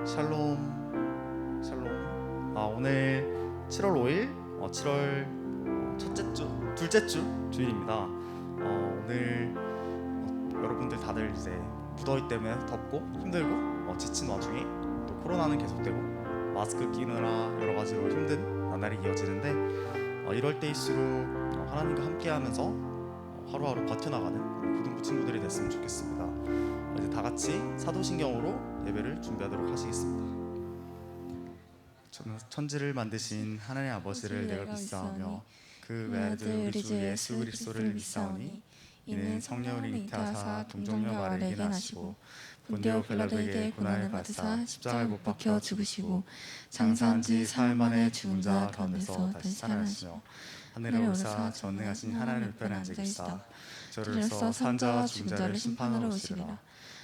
샬롬, 샬롬. 오늘 7월 5일, 7월 첫째 주, 둘째 주 주일입니다. 오늘 여러분들 다들 이제 무더위 때문에 덥고 힘들고 지친 와중에 또 코로나는 계속되고 마스크 끼느라 여러 가지로 힘든 나날이 이어지는데 이럴 때일수록 하나님과 함께하면서 하루하루 버텨나가는 우리 고등부 친구들이 됐으면 좋겠습니다. 이제 다 같이 사도신경으로 예배를 준비하도록 하시겠습니다. 저는 천지를 만드신 하나님 아버지를 내가 믿사오며 그 외아들 우리 주 예수 그리스도를 믿사오니 이는 성령을 잉태하사 동정녀 마리아에게 나시고 본디오 빌라도에게 고난을 받으사 십자가에 못 박혀 죽으시고 장사한 지 사흘 만에 죽은 자 가운데서 다시 살아나시며 하늘에 오르사 전능하신 하나님의 우편에 앉아 계시다. 저로서 산 자와 죽은 자를 심판하러 오시리라.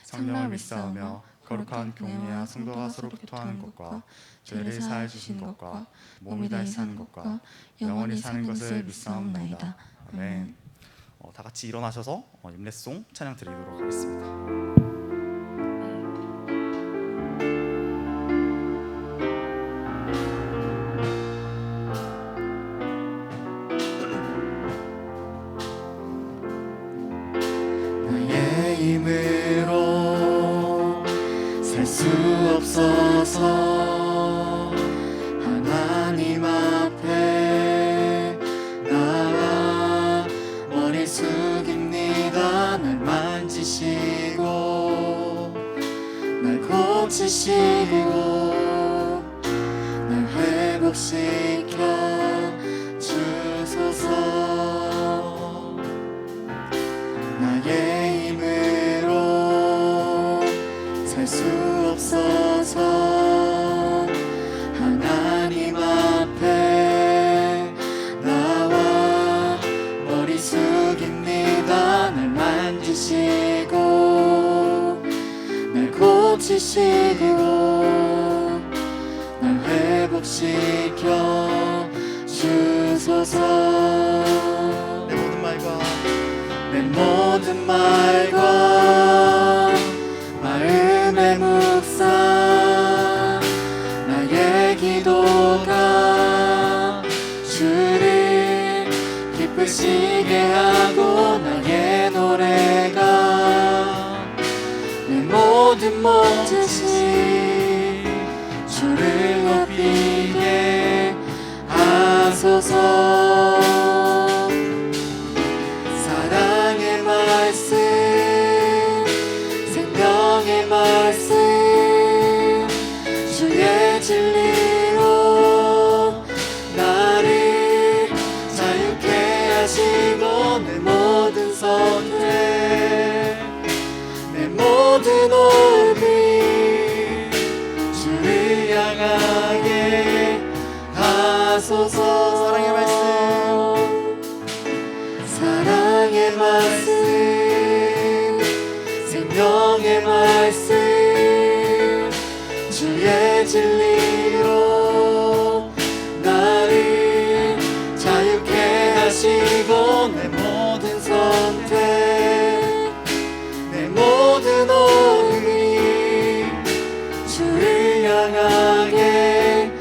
성령을 믿사오며 거룩한 교회와 성도가 서로 교통하는 것과 죄를 사해 주신 것과 몸이 다시 사는 것과 영원히 사는 것을 믿사옵나이다. 아멘. 다 같이 일어나셔서 임례송 찬양 드리도록 하겠습니다. 나의 힘으로 살 수 없어서 하나님 앞에 나와 머리 숙입니다. 날 만지시고 날 고치시고 날 회복시켜 주소서. 나의 힘으로 살 수 없어서 하나님 앞에 나와 머리 숙입니다. 날 만지시고 날 고치시고 날 회복시켜 주소서. 내 모든 말과 마음의 묵상 나의 기도가 주를 기쁘시게 하고 나의 노래가 내 모든 몸짓이 주를 높이게 하소서. 사랑의 말씀 생명의 말씀 주의 진리로 나를 자유케 하시고 내 모든 선택 내 모든 오비 주를 향하게 하소서. 사랑의 말씀 사랑의 말씀 생명의 말씀 주의 진리로 나를 자유케 하시고 내 모든 선택 내 모든 오름이 주를 향하게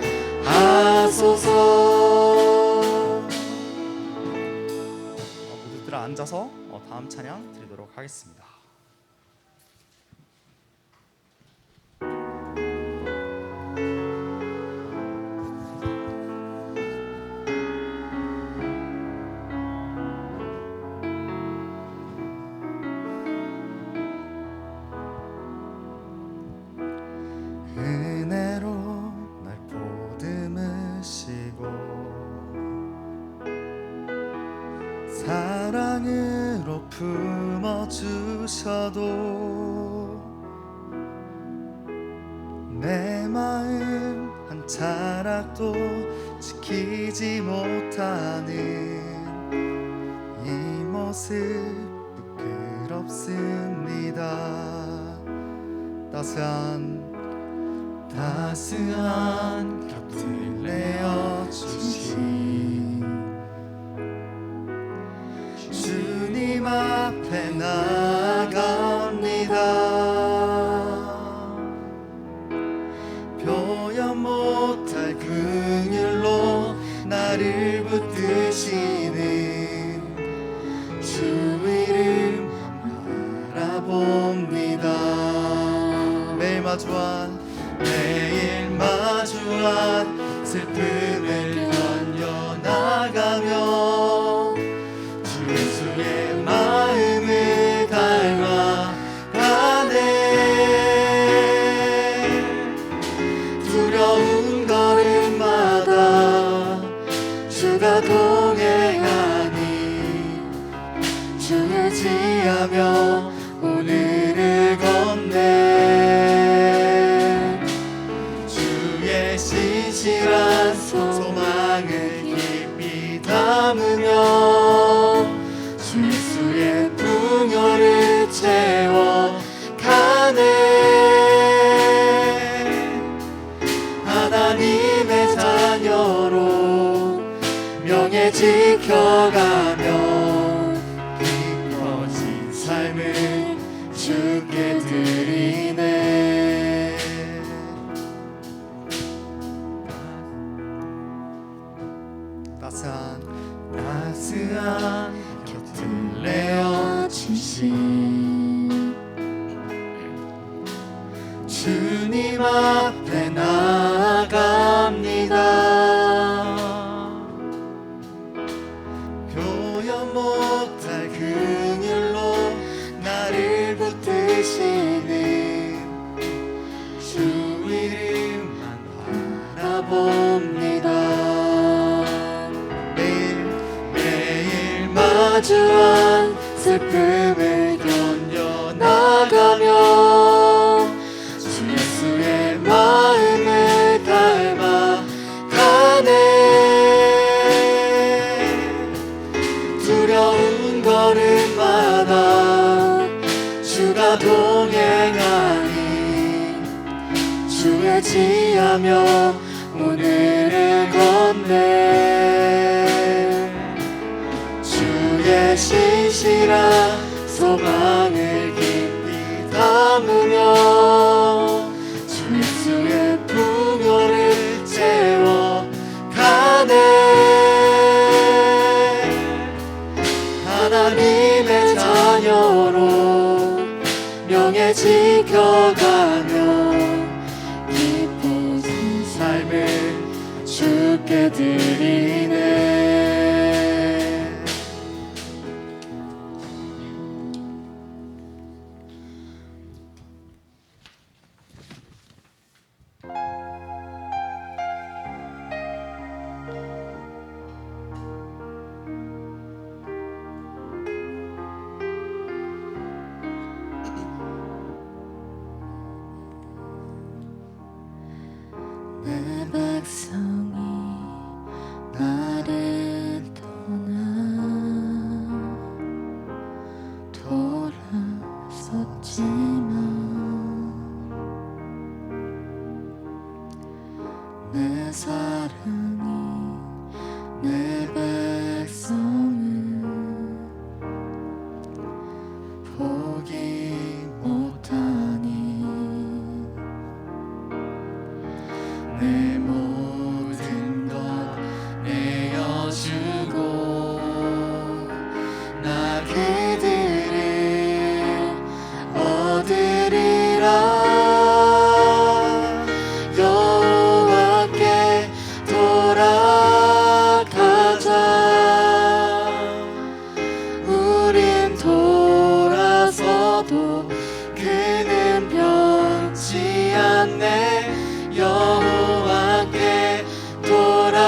하소서. 모두들 앉아서 다음 찬양 드리도록 하겠습니다. 은혜로 날 보듬으시고 사랑으로 품어주셔도 내 마음 한 자락도 지키지 못하는 이 모습 부끄럽습니다. 따스한 곁을 내어주신 주님 앞에 나아갑니다. 나를 붙드시는 주 이름 바라봅니다. 매일 마주한 슬픔을 견뎌나가며 주 예수의 마음을 닮아가네. 두려운 걸음마다 주가 동행하니 주를 지하며 오늘을 걷네. 주의 신실한 소망을 깊이 담으며 주 예수의 풍요를 채워가네. 하나님의 자녀로 명예 지켜가며 깊어진 삶을 주께 드리네. 따스한 곁을 내어주신 주님 앞에 나아갑니다. 표현 못할 긍휼로 나를 붙드시는 주 이름만 바라봅니다. 매일 마주한 슬픔을 견뎌나가며 주 예수의 마음을 닮아가네. 두려운 걸음마다 주가 동행하니 주의 지하며 오늘을 걷네. 주의 신실한 소망을 깊이 담으며 주 예수의 풍요를 채워가네. 하나님의 자녀로 명예 지켜가며 깊어진 삶을 주께 드리네. 내 백성이 나를 떠나 돌아섰지만 내 사랑이 내 백성을 포기 못하니 내 모든 것 내어주고 나 그들을 얻으리라. 여호와께 돌아가자. 우린 돌아서도 그는 변치 않네. 여호와께 돌아가자.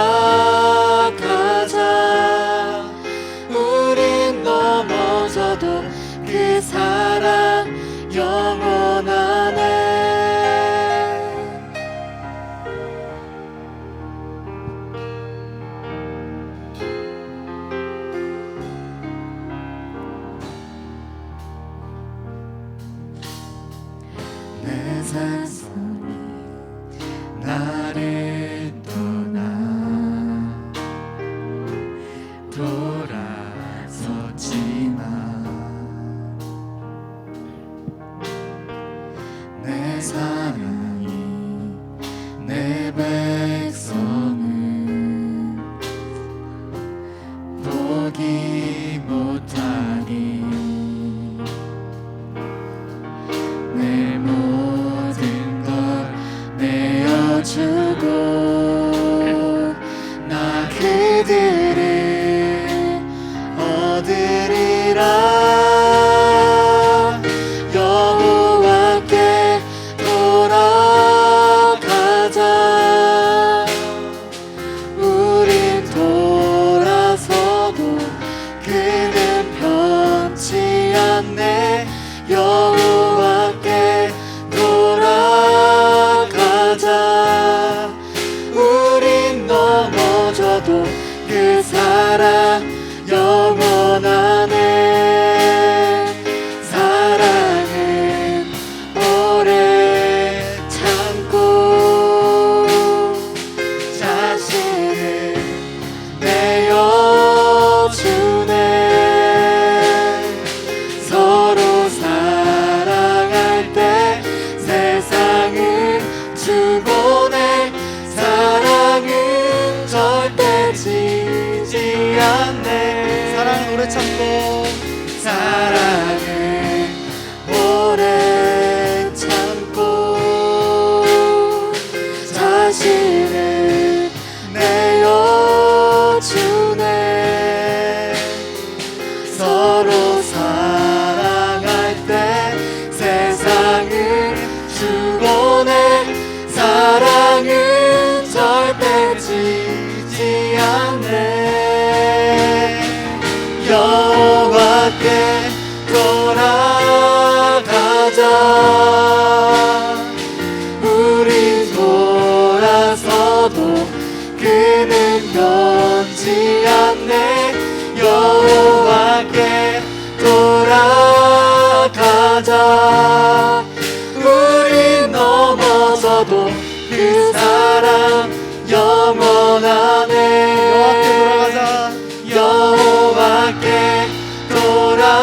우린 넘어져도 그 사랑 영원하네. 내 자손이 나를 떠나 돌아섰지만 내 사랑이 내 백성을 참고 사랑을 오래 참고 자신을 내어주네. 서로 사랑할 때 세상을 주고 내 사랑은 절대 지지 않네. 여호와께 돌아가자. 우리 돌아서도 그는 변치 않네. 여호와께 돌아가자. 우리 넘어져도 그 사랑 영원하네. 여호와께 돌아가자.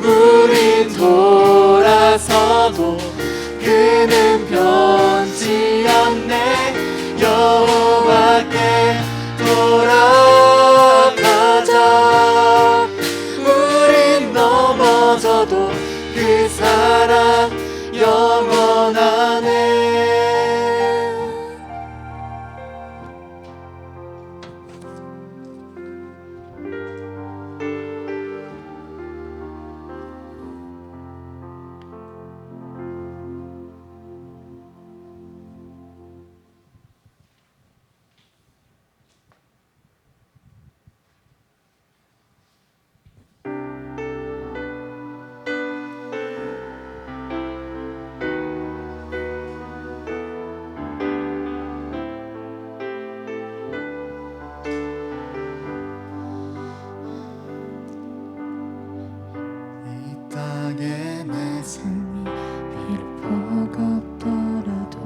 우린 돌아서도 그는 변치 않네. 여호와께 돌아가자. 우린 넘어져도 그 사랑 영원하네. 내 삶이 비록 버겁더라도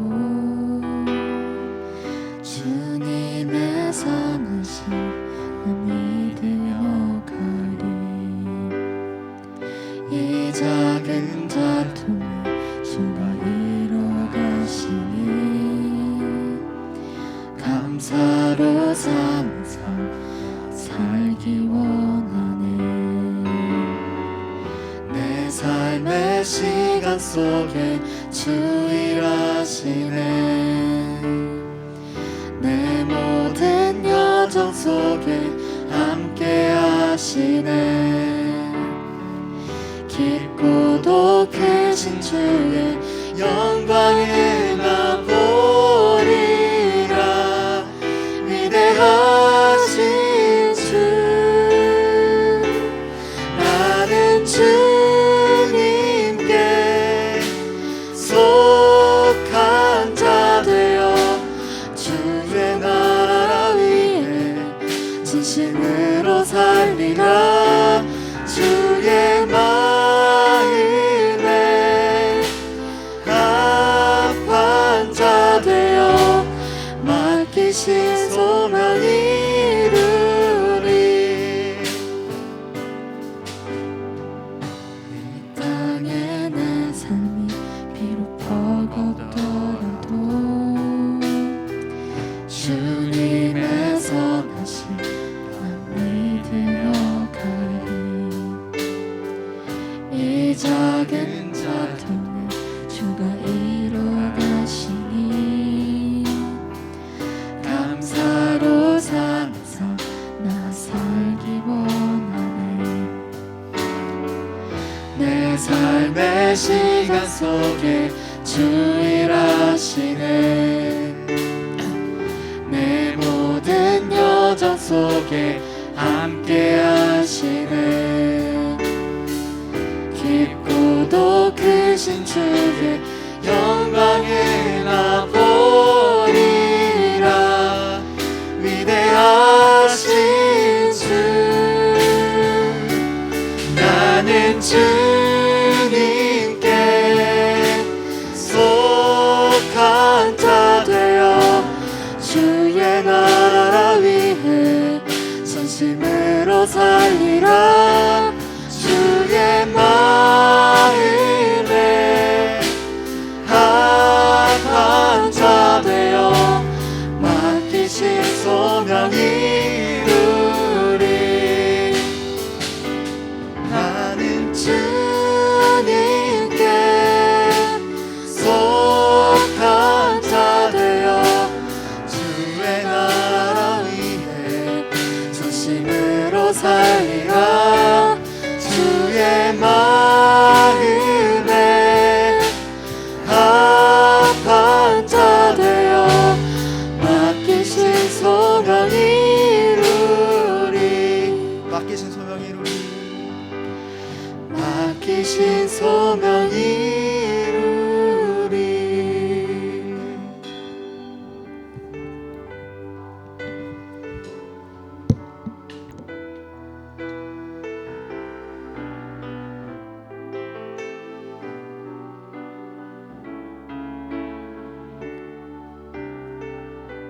주님의 선하심 난 믿으며 가리. 이 작은 자통을 주가 이뤄가시니 감사로 사는 삶 살기 원하네. 삶의 시간 속에 주 일하시네. 내 모든 여정 속에 함께 하시네. 깊고도 크신 주의 영광을 나 보리라. 위대하신 주 나는 주님께 속한 자 되어 주의 나라 위에 진심으로 살리라. 주의 마음에 합한 자 되어 맡기신 소망 이루리. 이 땅에 내 삶이 비록 버겁더라도 주님의 선하심 난 믿으며 가리. 이 작은 자통을 주가 이뤄가시니 감사로 사는 삶 나 살기 원하네. 내 삶의 시간 속에 주 일하시네. 내 모든 여정 속에 함께 하시네. 깊고도 크신 주의 영광을 나 보리라. 위대하신 주 나는 주님께 속한 자 되어 주의 나라 위해 전심으로 살리라. 주의 마음에 소명 이루리.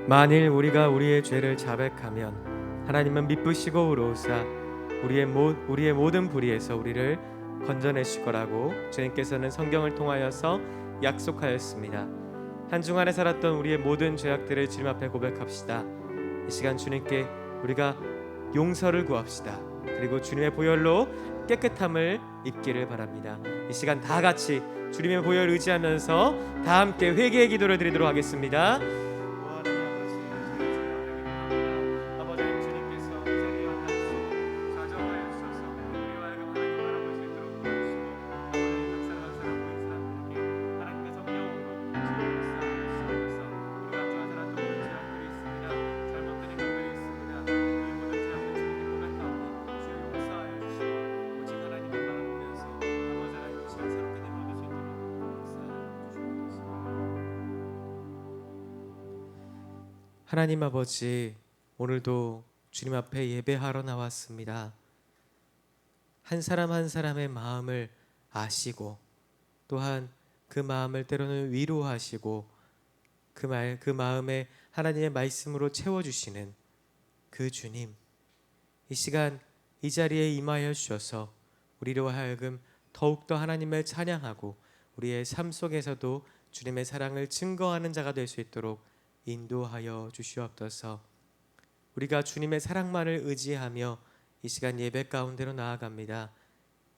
만일 우리가 우리의 죄를 자백하면 하나님은 미쁘시고 의로우사 우리의 모든 불의에서 우리를 건져내실 거라고 주님께서는 성경을 통하여서 약속하였습니다. 한 주간에 살았던 우리의 모든 죄악들을 주님 앞에 고백합시다. 이 시간 주님께 우리가 용서를 구합시다. 그리고 주님의 보혈로 깨끗함을 입기를 바랍니다. 이 시간 다 같이 주님의 보혈을 의지하면서 다 함께 회개의 기도를 드리도록 하겠습니다. 하나님 아버지, 오늘도 주님 앞에 예배하러 나왔습니다. 한 사람 한 사람의 마음을 아시고 또한 그 마음을 때로는 위로하시고 그 마음에 하나님의 말씀으로 채워주시는 그 주님, 이 시간 이 자리에 임하여 주셔서 우리로 하여금 더욱더 하나님을 찬양하고 우리의 삶 속에서도 주님의 사랑을 증거하는 자가 될 수 있도록 인도하여 주시옵소서. 우리가 주님의 사랑만을 의지하며 이 시간 예배 가운데로 나아갑니다.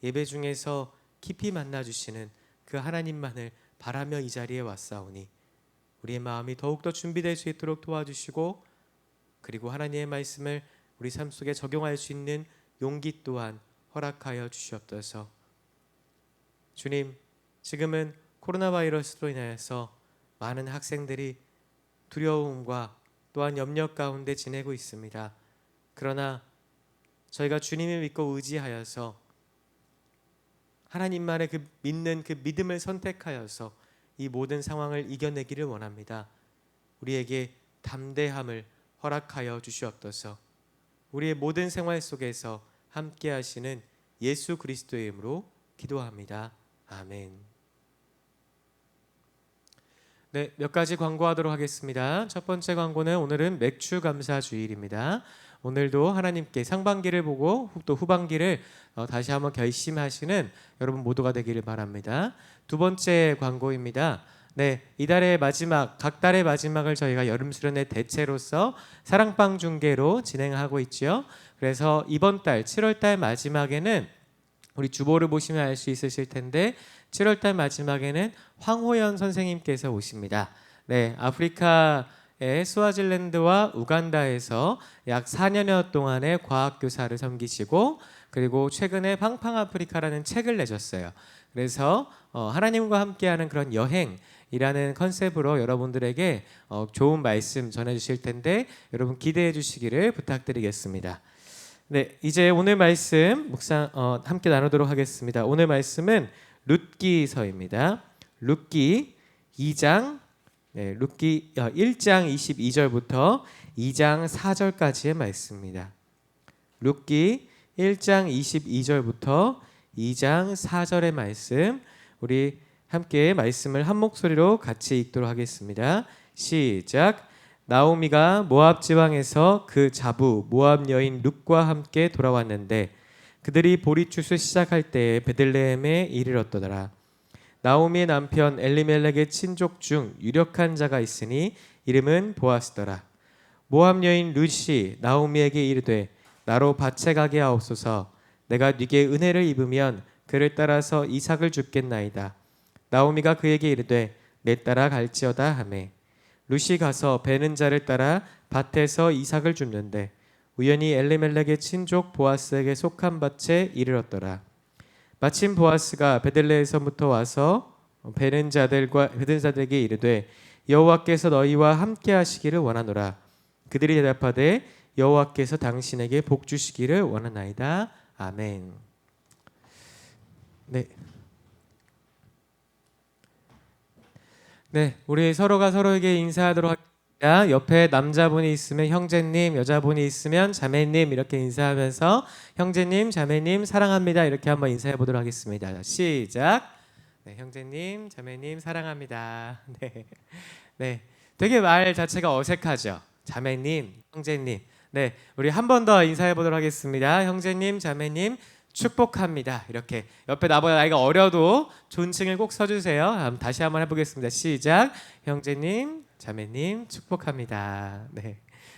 예배 중에서 깊이 만나주시는 그 하나님만을 바라며 이 자리에 왔사오니 우리의 마음이 더욱더 준비될 수 있도록 도와주시고 그리고 하나님의 말씀을 우리 삶 속에 적용할 수 있는 용기 또한 허락하여 주시옵소서. 주님, 지금은 코로나 바이러스로 인하여서 많은 학생들이 두려움과 또한 염려 가운데 지내고 있습니다. 그러나 저희가 주님을 믿고 의지하여서 하나님만의 그 믿는 그 믿음을 선택하여서 이 모든 상황을 이겨내기를 원합니다. 우리에게 담대함을 허락하여 주시옵소서. 우리의 모든 생활 속에서 함께 하시는 예수 그리스도의 이름으로 기도합니다. 아멘. 네, 몇 가지 광고하도록 하겠습니다. 첫 번째 광고는 오늘은 맥주 감사 주일입니다. 오늘도 하나님께 상반기를 보고 또 후반기를 다시 한번 결심하시는 여러분 모두가 되기를 바랍니다. 두 번째 광고입니다. 네, 이달의 마지막, 각 달의 마지막을 저희가 여름 수련회 대체로서 사랑방 중계로 진행하고 있죠. 그래서 이번 달 7월 달 마지막에는 우리 주보를 보시면 알 수 있으실 텐데 7월 달 마지막에는 황호연 선생님께서 오십니다. 네, 아프리카의 스와질랜드와 우간다에서 약 4년여 동안의 과학교사를 섬기시고 그리고 최근에 팡팡아프리카라는 책을 내셨어요. 그래서 하나님과 함께하는 그런 여행이라는 컨셉으로 여러분들에게 좋은 말씀 전해주실 텐데 여러분 기대해 주시기를 부탁드리겠습니다. 네, 이제 오늘 말씀 묵상 함께 나누도록 하겠습니다. 오늘 말씀은 룻기서입니다. 룻기 2장, 룻기 1장 22절부터 2장 4절까지의 말씀입니다. 룻기 1장 22절부터 2장 4절의 말씀, 우리 함께 말씀을 한 목소리로 같이 읽도록 하겠습니다. 시작. 나오미가 모압 지방에서 그 자부 모압 여인 룻과 함께 돌아왔는데 그들이 보리추수 시작할 때에 베들레헴에 이르렀더라. 나오미의 남편 엘리멜렉의 친족 중 유력한 자가 있으니 이름은 보아스더라. 모압 여인 룻이 나오미에게 이르되 나로 밭에 가게 하옵소서. 내가 네게 은혜를 입으면 그를 따라서 이삭을 줍겠나이다. 나오미가 그에게 이르되 내 따라 갈지어다 하매 룻이 가서 베는 자를 따라 밭에서 이삭을 줍는데 우연히 엘리멜렉의 친족 보아스에게 속한 밭에 이르렀더라. 마침 보아스가 베들레헴에서부터 와서 베는 자들에게 이르되 여호와께서 너희와 함께 하시기를 원하노라. 그들이 대답하되 여호와께서 당신에게 복 주시기를 원하나이다. 아멘. 네, 네, 우리 서로가 서로에게 인사하도록 하겠습니다. 옆에 남자분이 있으면 형제님, 여자분이 있으면 자매님 이렇게 인사하면서 형제님, 자매님 사랑합니다 이렇게 한번 인사해 보도록 하겠습니다. 자, 시작. 네, 형제님, 자매님 사랑합니다. 네, 네, 되게 말 자체가 어색하죠. 자매님, 형제님. 네, 우리 한 번 더 인사해 보도록 하겠습니다. 형제님, 자매님 축복합니다. 이렇게 옆에 나보다 나이가 어려도 존칭을 꼭 써주세요. 다시 한번 해보겠습니다. 시작. 형제님, 자매님 축복합니다. 네,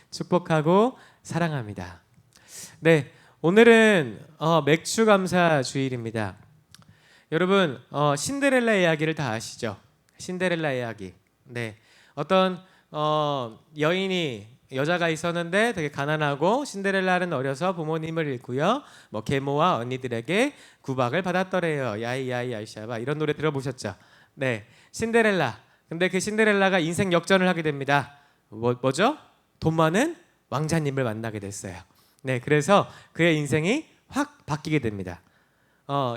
축복하고 사랑합니다. 네, 오늘은 맥주 감사 주일입니다. 여러분 신데렐라 이야기를 다 아시죠? 신데렐라 이야기. 네, 어떤 여자가 있었는데 되게 가난하고 신데렐라는 어려서 부모님을 잃고요. 뭐 계모와 언니들에게 구박을 받았더래요. 야이야이 야이샤바 이런 노래 들어보셨죠? 네, 신데렐라. 근데 그 신데렐라가 인생 역전을 하게 됩니다. 뭐죠? 돈 많은 왕자님을 만나게 됐어요. 네, 그래서 그의 인생이 확 바뀌게 됩니다.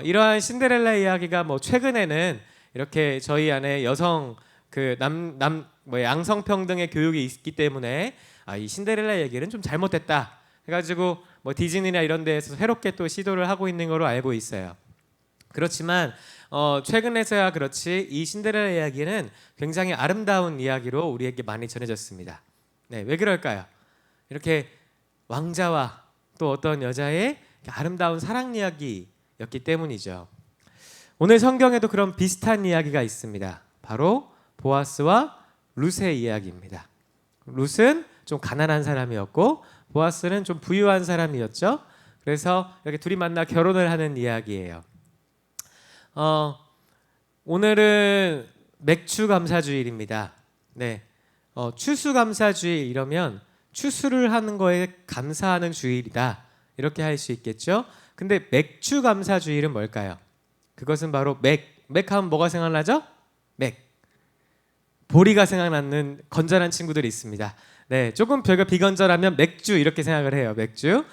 이러한 신데렐라 이야기가 뭐 최근에는 이렇게 저희 안에 여성 그 양성평등의 교육이 있기 때문에 이 신데렐라 얘기는 좀 잘못됐다 해가지고 뭐 디즈니나 이런 데에서 새롭게 또 시도를 하고 있는 거로 알고 있어요. 그렇지만 최근에서야 그렇지 이 신데렐라 이야기는 굉장히 아름다운 이야기로 우리에게 많이 전해졌습니다. 네, 왜 그럴까요? 이렇게 왕자와 또 어떤 여자의 아름다운 사랑 이야기였기 때문이죠. 오늘 성경에도 그런 비슷한 이야기가 있습니다. 바로 보아스와 룻의 이야기입니다. 룻은 좀 가난한 사람이었고 보아스는 좀 부유한 사람이었죠. 그래서 이렇게 둘이 만나 결혼을 하는 이야기예요. 오늘은 맥추감사주일입니다. 네, 추수감사주일 이러면 추수를 하는 거에 감사하는 주일이다 이렇게 할 수 있겠죠. 근데 맥추감사주일은 뭘까요? 그것은 바로 맥하면 뭐가 생각나죠? 맥. 보리가 생각나는 건전한 친구들이 있습니다. 네, 조금 별거 비건전하면 맥주 이렇게 생각을 해요. 맥주.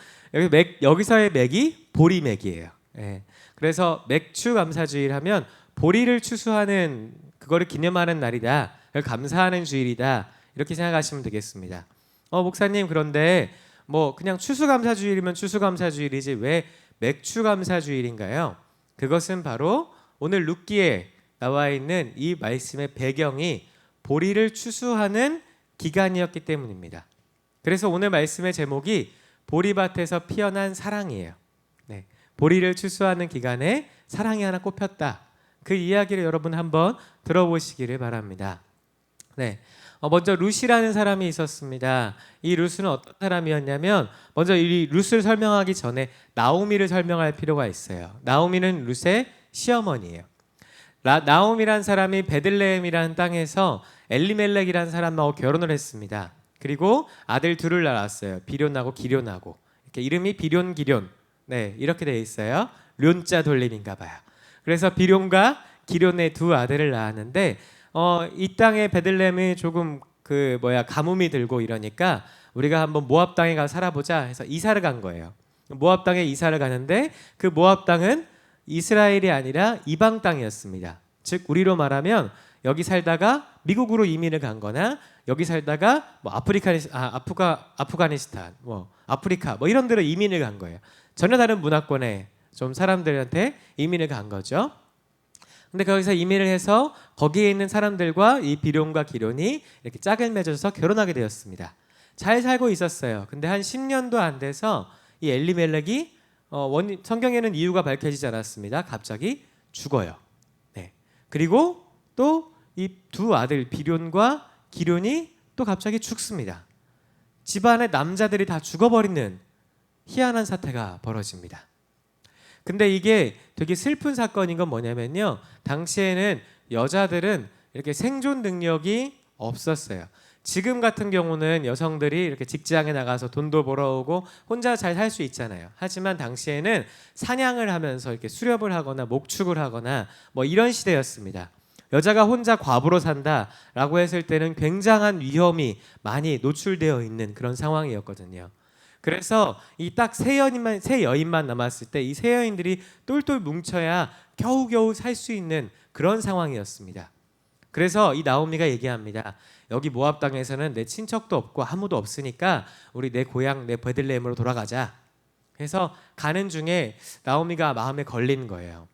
여기서의 맥이 보리맥이에요. 네, 그래서 맥추감사주일 하면 보리를 추수하는 그거를 기념하는 날이다. 감사하는 주일이다. 이렇게 생각하시면 되겠습니다. 목사님 그런데 뭐 그냥 추수감사주일이면 추수감사주일이지 왜 맥추감사주일인가요? 그것은 바로 오늘 룻기에 나와 있는 이 말씀의 배경이 보리를 추수하는 기간이었기 때문입니다. 그래서 오늘 말씀의 제목이 보리밭에서 피어난 사랑이에요. 네, 보리를 추수하는 기간에 사랑이 하나 꼽혔다. 그 이야기를 여러분 한번 들어보시기를 바랍니다. 네, 먼저 룻이라는 사람이 있었습니다. 이 룻은 어떤 사람이었냐면 먼저 이 룻을 설명하기 전에 나오미를 설명할 필요가 있어요. 나오미는 룻의 시어머니예요. 나오미란 사람이 베들레헴이라는 땅에서 엘리멜렉이라는 사람하고 결혼을 했습니다. 그리고 아들 둘을 낳았어요. 비련하고 기련하고. 이렇게 이름이 비련 기련. 네, 이렇게 되어 있어요. 련자 돌림인가 봐요. 그래서 비련과 기련의 두 아들을 낳았는데 이 땅의 베들레헴이 조금 가뭄이 들고 이러니까 우리가 한번 모압 땅에 가서 살아보자 해서 이사를 간 거예요. 모압 땅에 이사를 가는데 그 모압 땅은 이스라엘이 아니라 이방 땅이었습니다. 즉 우리로 말하면 여기 살다가 미국으로 이민을 간 거나 여기 살다가 뭐 아프가니스탄, 뭐 아프리카 뭐 이런 데로 이민을 간 거예요. 전혀 다른 문화권에 좀 사람들한테 이민을 간 거죠. 근데 거기서 이민을 해서 거기에 있는 사람들과 이 비련과 기련이 이렇게 짝을 맺어서 결혼하게 되었습니다. 잘 살고 있었어요. 근데 한 10년도 안 돼서 이 엘리멜렉이 성경에는 이유가 밝혀지지 않았습니다. 갑자기 죽어요. 네. 그리고 또 이 두 아들 비련과 기련이 또 갑자기 죽습니다. 집안의 남자들이 다 죽어버리는 희한한 사태가 벌어집니다. 근데 이게 되게 슬픈 사건인 건 뭐냐면요. 당시에는 여자들은 이렇게 생존 능력이 없었어요. 지금 같은 경우는 여성들이 이렇게 직장에 나가서 돈도 벌어오고 혼자 잘 살 수 있잖아요. 하지만 당시에는 사냥을 하면서 이렇게 수렵을 하거나 목축을 하거나 뭐 이런 시대였습니다. 여자가 혼자 과부로 산다라고 했을 때는 굉장한 위험이 많이 노출되어 있는 그런 상황이었거든요. 그래서 이 딱 세 여인만 남았을 때 이 세 여인들이 똘똘 뭉쳐야 겨우겨우 살 수 있는 그런 상황이었습니다. 그래서 이 나오미가 얘기합니다. 여기 모압 땅에서는 내 친척도 없고 아무도 없으니까 우리 내 고향 내 베들레헴으로 돌아가자. 해서 가는 중에 나오미가 마음에 걸린 거예요.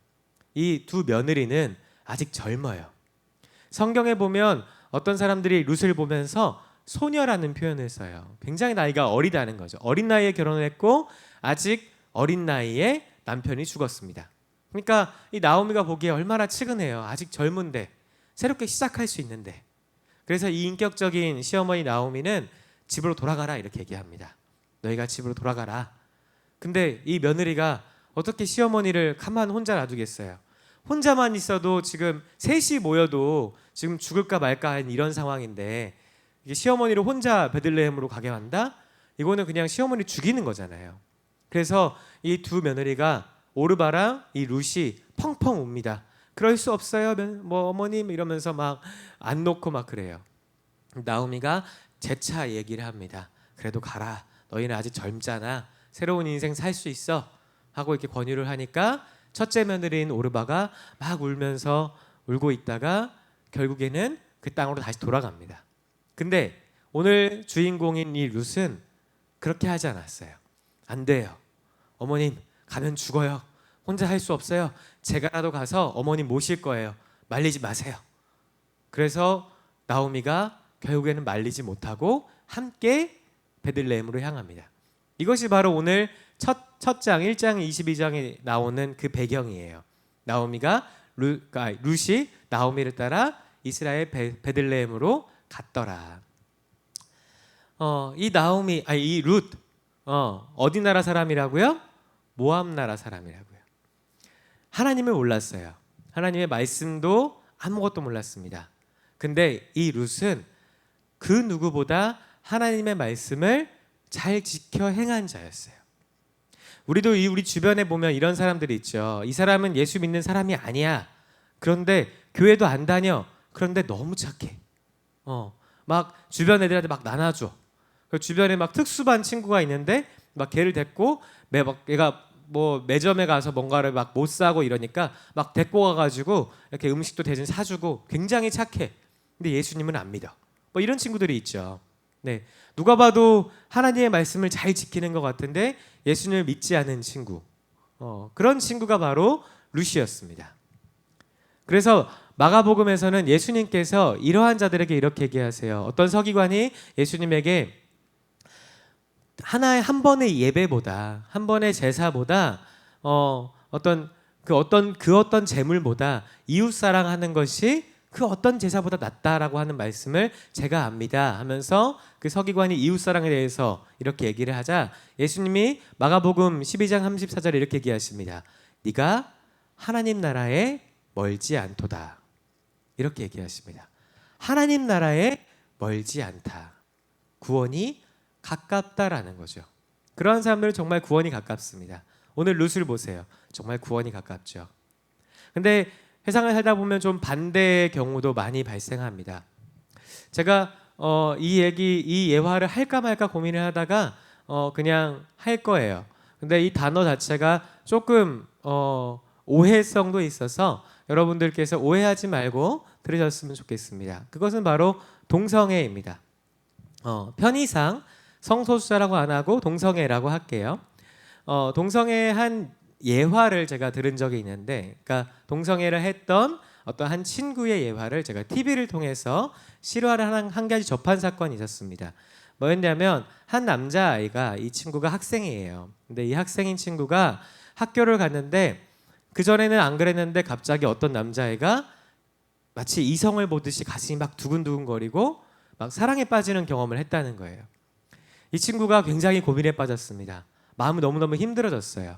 이 두 며느리는 아직 젊어요. 성경에 보면 어떤 사람들이 룻을 보면서 소녀라는 표현을 써요. 굉장히 나이가 어리다는 거죠. 어린 나이에 결혼을 했고 아직 어린 나이에 남편이 죽었습니다. 그러니까 이 나오미가 보기에 얼마나 측은해요. 아직 젊은데 새롭게 시작할 수 있는데. 그래서 이 인격적인 시어머니 나오미는 집으로 돌아가라 이렇게 얘기합니다. 너희가 집으로 돌아가라. 근데 이 며느리가 어떻게 시어머니를 가만 혼자 놔두겠어요. 혼자만 있어도 지금 셋이 모여도 지금 죽을까 말까 하는 이런 상황인데 이게 시어머니를 혼자 베들레헴으로 가게 한다? 이거는 그냥 시어머니 죽이는 거잖아요. 그래서 이 두 며느리가 오르바랑 이 룻이 펑펑 웁니다. 그럴 수 없어요. 뭐 어머님 이러면서 막 안 놓고 막 그래요. 나오미가 재차 얘기를 합니다. 그래도 가라. 너희는 아직 젊잖아. 새로운 인생 살 수 있어. 하고 이렇게 권유를 하니까 첫째 며느리인 오르바가 막 울면서 울고 있다가 결국에는 그 땅으로 다시 돌아갑니다. 근데 오늘 주인공인 이 룻은 그렇게 하지 않았어요. 안 돼요. 어머님 가면 죽어요. 혼자 할 수 없어요. 제가라도 가서 어머님 모실 거예요. 말리지 마세요. 그래서 나오미가 결국에는 말리지 못하고 함께 베들레헴으로 향합니다. 이것이 바로 오늘 첫 장 1장 22장에 나오는 그 배경이에요. 나오미가 룻이 나오미를 따라 이스라엘 베들레헴으로 갔더라. 이 룻 어디 나라 사람이라고요? 모압 나라 사람이라고요. 하나님을 몰랐어요. 하나님의 말씀도 아무것도 몰랐습니다. 근데 이 룻은 그 누구보다 하나님의 말씀을 잘 지켜 행한 자였어요. 우리도 우리 주변에 보면 이런 사람들이 있죠. 이 사람은 예수 믿는 사람이 아니야. 그런데 교회도 안 다녀. 그런데 너무 착해. 막 주변 애들한테 막 나눠줘. 주변에 막 특수반 친구가 있는데 막 걔를 데리고 얘가 뭐 매점에 가서 뭔가를 막 못 사고 이러니까 막 데리고 가가지고 이렇게 음식도 대신 사주고 굉장히 착해. 근데 예수님은 안 믿어. 뭐 이런 친구들이 있죠. 네, 누가 봐도 하나님의 말씀을 잘 지키는 것 같은데 예수님을 믿지 않은 친구. 그런 친구가 바로 룻이었습니다. 그래서 마가복음에서는 예수님께서 이러한 자들에게 이렇게 얘기하세요. 어떤 서기관이 예수님에게 한 번의 예배보다 한 번의 제사보다 어떤 재물보다 이웃 사랑하는 것이 그 어떤 제사보다 낫다라고 하는 말씀을 제가 압니다 하면서 그 서기관이 이웃 사랑에 대해서 이렇게 얘기를 하자 예수님이 마가복음 12장 34절에 이렇게 얘기하십니다. 네가 하나님 나라에 멀지 않도다. 이렇게 얘기하십니다. 하나님 나라에 멀지 않다. 구원이 가깝다라는 거죠. 그러한 사람들은 정말 구원이 가깝습니다. 오늘 룻을 보세요. 정말 구원이 가깝죠. 근데 세상을 살다 보면 좀 반대의 경우도 많이 발생합니다. 제가 이 예화를 할까 말까 고민을 하다가 그냥 할 거예요. 근데 이 단어 자체가 조금 오해성도 있어서 여러분들께서 오해하지 말고 들으셨으면 좋겠습니다. 그것은 바로 동성애입니다. 편의상 성소수자라고 안 하고 동성애라고 할게요. 동성애 한 예화를 제가 들은 적이 있는데, 그러니까 동성애를 했던 어떤 한 친구의 예화를 제가 TV를 통해서 실화를 한 가지 접한 사건이 있었습니다. 뭐였냐면 한 남자아이가, 이 친구가 학생이에요. 근데 이 학생인 친구가 학교를 갔는데 그 전에는 안 그랬는데 갑자기 어떤 남자애가 마치 이성을 보듯이 가슴이 막 두근두근거리고 막 사랑에 빠지는 경험을 했다는 거예요. 이 친구가 굉장히 고민에 빠졌습니다. 마음이 너무너무 힘들어졌어요.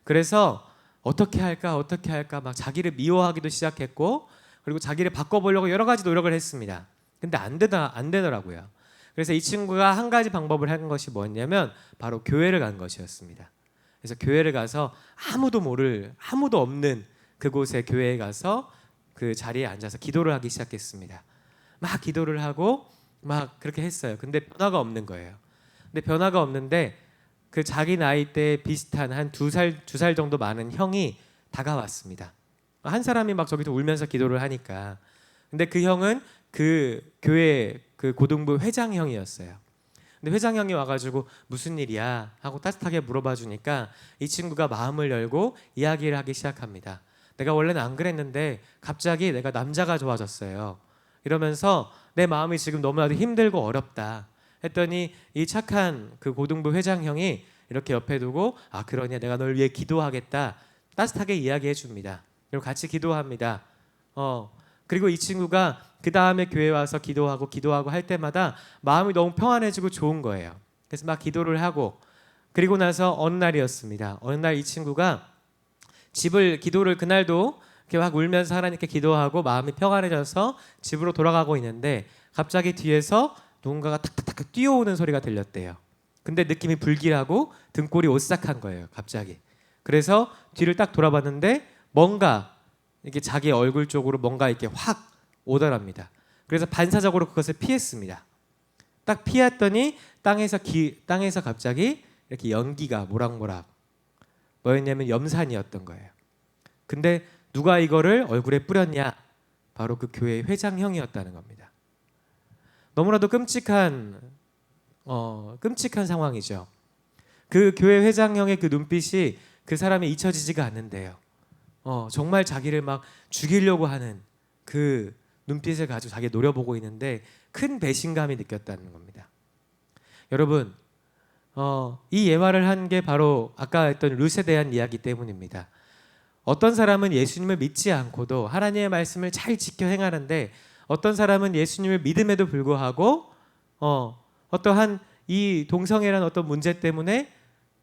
그래서 어떻게 할까 막 자기를 미워하기도 시작했고, 그리고 자기를 바꿔보려고 여러 가지 노력을 했습니다. 근데 안 되더라고요. 그래서 이 친구가 한 가지 방법을 한 것이 뭐였냐면 바로 교회를 간 것이었습니다. 그래서 교회를 가서 아무도 없는 그곳에 교회에 가서 그 자리에 앉아서 기도를 하기 시작했습니다. 막 기도를 하고 막 그렇게 했어요. 근데 변화가 없는 거예요. 근데 변화가 없는데 그 자기 나이대에 비슷한 한 두 살 정도 많은 형이 다가왔습니다. 한 사람이 막 저기서 울면서 기도를 하니까 근데 그 형은 그 교회 그 고등부 회장 형이었어요. 근데 회장 형이 와가지고 무슨 일이야 하고 따뜻하게 물어봐 주니까 이 친구가 마음을 열고 이야기를 하기 시작합니다. 내가 원래는 안 그랬는데 갑자기 내가 남자가 좋아졌어요. 이러면서 내 마음이 지금 너무나도 힘들고 어렵다 했더니 이 착한 그 고등부 회장 형이 이렇게 옆에 두고 아 그러냐 내가 널 위해 기도하겠다 따뜻하게 이야기해 줍니다. 그리고 같이 기도합니다. 그리고 이 친구가 그 다음에 교회 와서 기도하고 할 때마다 마음이 너무 평안해지고 좋은 거예요. 그래서 막 기도를 하고 그리고 나서 어느 날이었습니다. 어느 날 이 친구가 기도를 그날도 이렇게 막 울면서 하나님께 기도하고 마음이 평안해져서 집으로 돌아가고 있는데 갑자기 뒤에서 누군가가 탁탁탁 뛰어오는 소리가 들렸대요. 근데 느낌이 불길하고 등골이 오싹한 거예요. 갑자기. 그래서 뒤를 딱 돌아봤는데 뭔가 이게 자기 얼굴 쪽으로 뭔가 이렇게 확 오더랍니다. 그래서 반사적으로 그것을 피했습니다. 딱 피했더니 땅에서 갑자기 이렇게 연기가 모락모락 뭐였냐면 염산이었던 거예요. 근데 누가 이거를 얼굴에 뿌렸냐? 바로 그 교회 회장 형이었다는 겁니다. 너무나도 끔찍한 상황이죠. 그 교회 회장 형의 그 눈빛이 그 사람이 잊혀지지가 않는데요. 정말 자기를 막 죽이려고 하는 그 눈빛을 가지고 자기 노려보고 있는데 큰 배신감이 느꼈다는 겁니다. 여러분, 이 예화를 한 게 바로 아까 했던 룻에 대한 이야기 때문입니다. 어떤 사람은 예수님을 믿지 않고도 하나님의 말씀을 잘 지켜 행하는데 어떤 사람은 예수님을 믿음에도 불구하고 어떠한 이 동성애라는 어떤 문제 때문에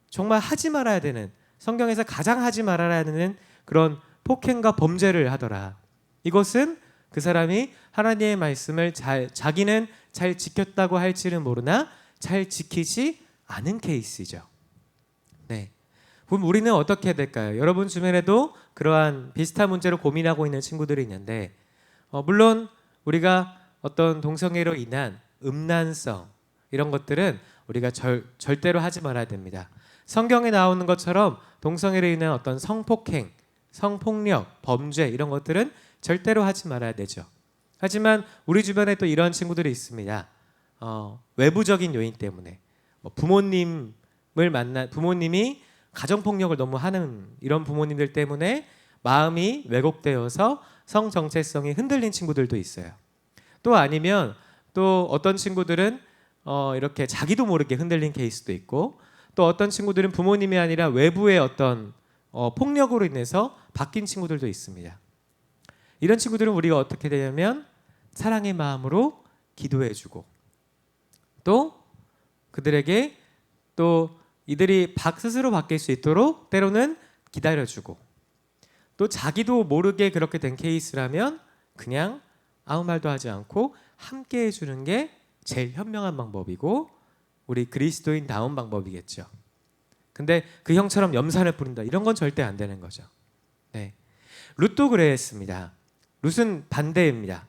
정말 하지 말아야 되는 성경에서 가장 하지 말아야 하는 그런 폭행과 범죄를 하더라. 이것은 그 사람이 하나님의 말씀을 자기는 잘 지켰다고 할지는 모르나 잘 지키지 않은 케이스죠. 네. 그럼 우리는 어떻게 해야 될까요? 여러분 주변에도 그러한 비슷한 문제로 고민하고 있는 친구들이 있는데 물론 우리가 어떤 동성애로 인한 음란성 이런 것들은 우리가 절대로 하지 말아야 됩니다. 성경에 나오는 것처럼 동성애로 인한 어떤 성폭행, 성폭력, 범죄 이런 것들은 절대로 하지 말아야 되죠. 하지만 우리 주변에 또 이런 친구들이 있습니다. 외부적인 요인 때문에 부모님이 가정폭력을 너무 하는 이런 부모님들 때문에 마음이 왜곡되어서 성 정체성이 흔들린 친구들도 있어요. 또 아니면 또 어떤 친구들은 이렇게 자기도 모르게 흔들린 케이스도 있고 또 어떤 친구들은 부모님이 아니라 외부의 어떤 폭력으로 인해서 바뀐 친구들도 있습니다. 이런 친구들은 우리가 어떻게 되냐면 사랑의 마음으로 기도해주고 또 그들에게 또 이들이 스스로 바뀔 수 있도록 때로는 기다려주고 또 자기도 모르게 그렇게 된 케이스라면 그냥 아무 말도 하지 않고 함께 해주는 게 제일 현명한 방법이고 우리 그리스도인다운 방법이겠죠. 근데 그 형처럼 염산을 뿌린다 이런 건 절대 안 되는 거죠. 네. 룻도 그랬습니다. 룻은 반대입니다.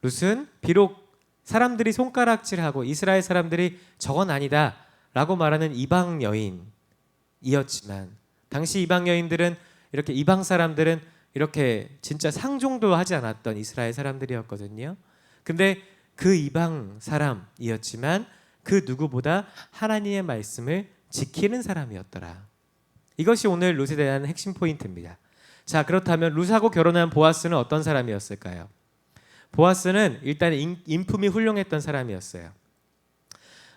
룻은 비록 사람들이 손가락질하고 이스라엘 사람들이 저건 아니다 라고 말하는 이방 여인이었지만 당시 이방 여인들은 이렇게 이방 사람들은 이렇게 진짜 상종도 하지 않았던 이스라엘 사람들이었거든요. 근데 그 이방 사람이었지만 그 누구보다 하나님의 말씀을 지키는 사람이었더라. 이것이 오늘 룻에 대한 핵심 포인트입니다. 자, 그렇다면 룻하고 결혼한 보아스는 어떤 사람이었을까요? 보아스는 일단 인품이 훌륭했던 사람이었어요.